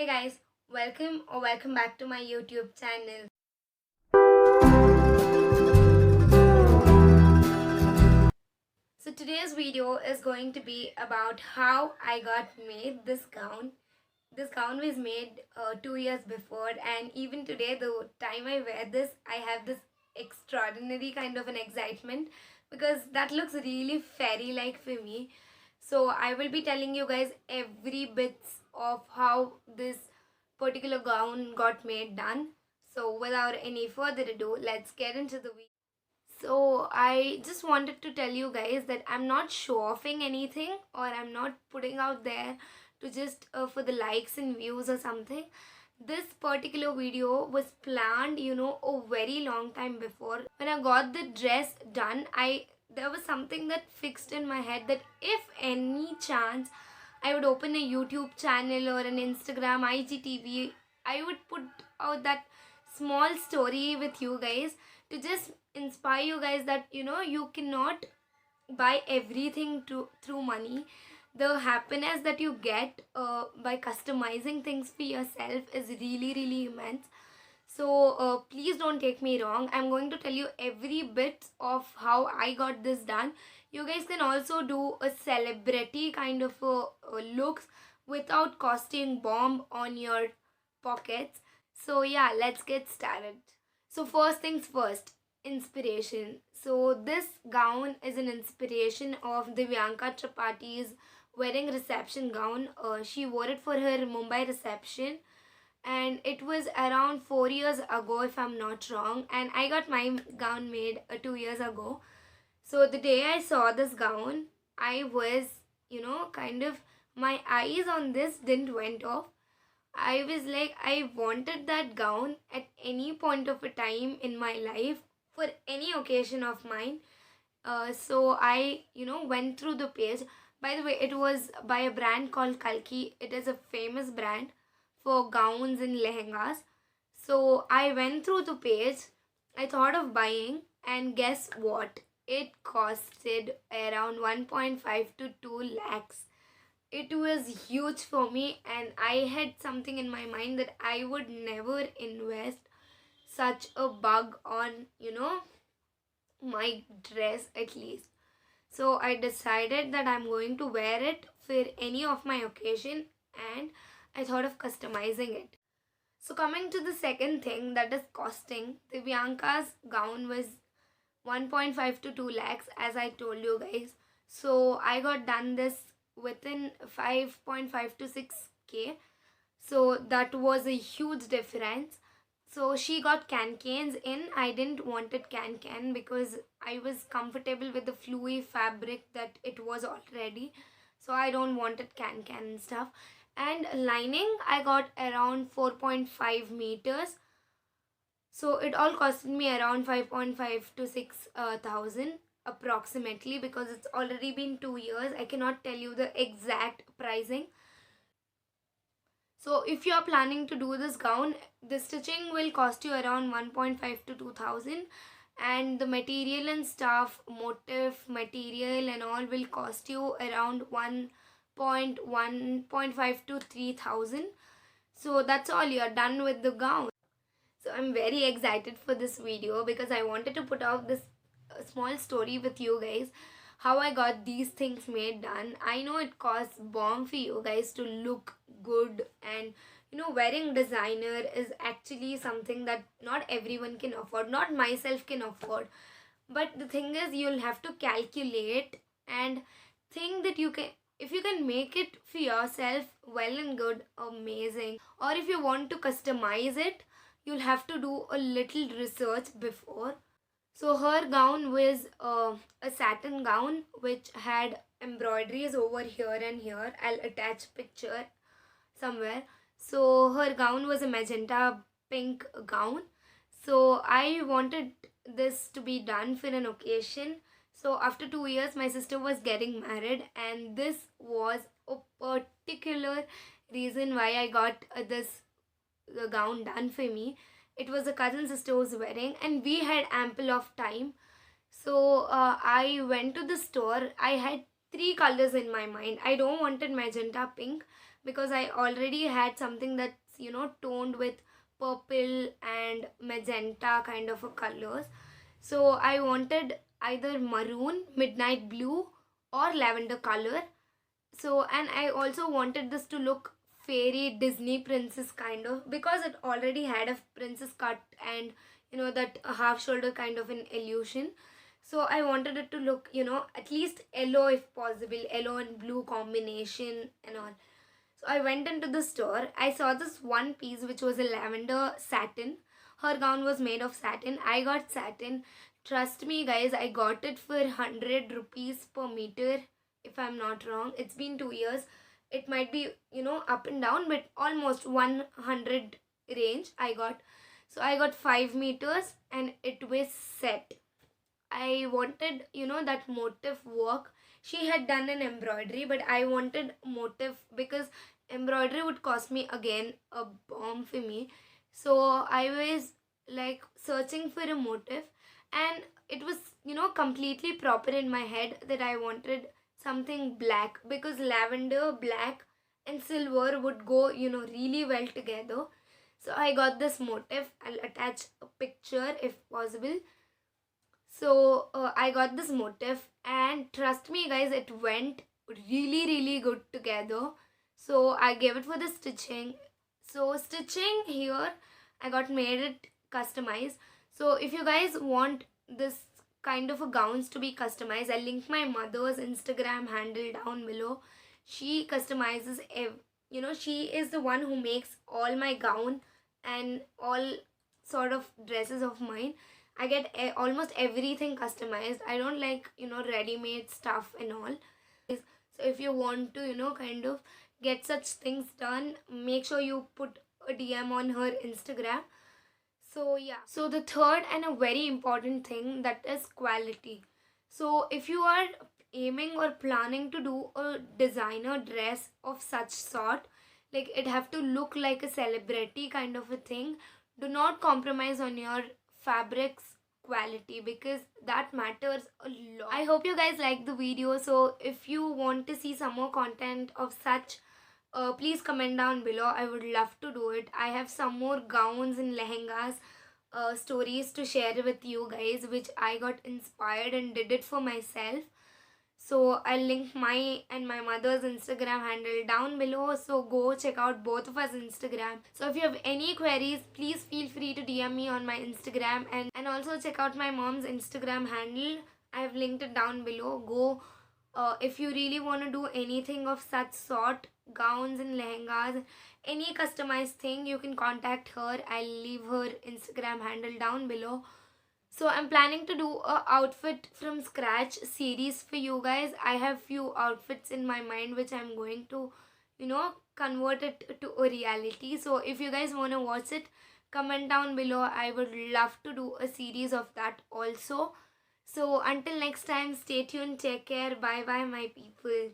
Hey guys, welcome back to my YouTube channel. So today's video is going to be about how I got made this gown. This gown was made 2 years before, and even today, the time I wear this, I have this extraordinary kind of an excitement because that looks really fairy-like for me. So I will be telling you guys every bits of how this particular gown got made done. So without any further ado, let's get into the video. So I just wanted to tell you guys that I'm not show-offing anything, or I'm not putting out there to just for the likes and views or something. This particular video was planned, a very long time before. When I got the dress done, there was something that fixed in my head that if any chance I would open a YouTube channel or an Instagram, IGTV, I would put out that small story with you guys to just inspire you guys that you cannot buy everything through money. The happiness that you get by customizing things for yourself is really immense. So please don't take me wrong. I'm going to tell you every bit of how I got this done. You guys can also do a celebrity kind of looks without costing bomb on your pockets. So yeah, let's get started. So first things first, inspiration. So this gown is an inspiration of Divyanka Tripathi's wedding reception gown. She wore it for her Mumbai reception, and it was around 4 years ago if I'm not wrong, and I got my gown made 2 years ago. So the day I saw this gown, I was kind of, my eyes on this didn't went off. I was like, I wanted that gown at any point of a time in my life for any occasion of mine. So I went through the page. By the way, it was by a brand called Kalki. It is a famous brand for gowns and lehengas. So I went through the page. I thought of buying, and guess what? It costed around 1.5 to 2 lakhs. It was huge for me, and I had something in my mind that I would never invest such a bug on my dress at least. So I decided that I'm going to wear it for any of my occasion, and I thought of customizing it. So coming to the second thing, that is costing. Divyanka's gown was 1.5 to 2 lakhs, as I told you guys. So I got done this within 5.5 to 6k. So that was a huge difference. So she got canes in. I didn't wanted can because I was comfortable with the fluey fabric that it was already. So I don't wanted can and stuff. And lining I got around 4.5 meters. So it all costed me around 5.5 to 6,000 approximately, because it's already been 2 years. I cannot tell you the exact pricing. So if you are planning to do this gown, the stitching will cost you around 1.5 to 2,000, and the material and stuff, motif, material and all will cost you around 1.5 to 3,000. So that's all, you're done with the gown. So I'm very excited for this video because I wanted to put out this small story with you guys, how I got these things made done. I know it costs bomb for you guys to look good, and wearing designer is actually something that not everyone can afford, not myself can afford. But the thing is, you'll have to calculate and think that you can, if you can make it for yourself, well and good, amazing. Or if you want to customize it, you'll have to do a little research before. So her gown was a satin gown which had embroideries over here and here. I'll attach picture somewhere. So her gown was a magenta pink gown. So I wanted this to be done for an occasion. So after 2 years, my sister was getting married, and this was a particular reason why I got this gown done for me. It was a cousin sister's wedding, and we had ample of time. So I went to the store. I had three colors in my mind. I don't wanted magenta pink, because I already had something that's, you know, toned with purple and magenta kind of a colors. So I wanted either maroon, midnight blue, or lavender color. So, and I also wanted this to look fairy Disney princess kind of, because it already had a princess cut and, you know, that half shoulder kind of an illusion. So I wanted it to look, you know, at least yellow if possible, yellow and blue combination and all. So I went into the store. I saw this one piece which was a lavender satin. Her gown was made of satin. I got satin. Trust me, guys, I got it for 100 rupees per meter, if I'm not wrong. It's been 2 years. It might be, you know, up and down, but almost 100 range I got. So I got 5 meters and it was set. I wanted, you know, that motif work. She had done an embroidery, but I wanted motif because embroidery would cost me again a bomb for me. So I was like searching for a motif, and it was, you know, completely proper in my head that I wanted something black, because lavender, black, and silver would go, you know, really well together. So I got this motif. I'll attach a picture if possible. So I got this motif, and trust me, guys, it went really good together. So I gave it for the stitching. So stitching here, I got made it customized. So if you guys want this kind of a gowns to be customized, I'll link my mother's Instagram handle down below. She customizes, you know, she is the one who makes all my gown and all sort of dresses of mine. I get almost everything customized. I don't like, you know, ready-made stuff and all. So if you want to, you know, kind of get such things done, make sure you put a DM on her Instagram. So yeah. So the third and a very important thing, that is quality. So if you are aiming or planning to do a designer dress of such sort, like it have to look like a celebrity kind of a thing, do not compromise on your fabrics quality, because that matters a lot. I hope you guys like the video. So if you want to see some more content of such, please comment down below. I would love to do it. I have some more gowns and lehengas stories to share with you guys, which I got inspired and did it for myself. So I'll link my and my mother's Instagram handle down below. So go check out both of us Instagram. So if you have any queries, please feel free to DM me on my Instagram, and also check out my mom's Instagram handle. I have linked it down below. Go if you really want to do anything of such sort, gowns and lehengas, any customized thing, you can contact her. I'll leave her Instagram handle down below. So I'm planning to do a outfit from scratch series for you guys. I have few outfits in my mind which I'm going to, you know, convert it to a reality. So if you guys want to watch it, comment down below. I would love to do a series of that also. So until next time, stay tuned, take care, bye bye my people.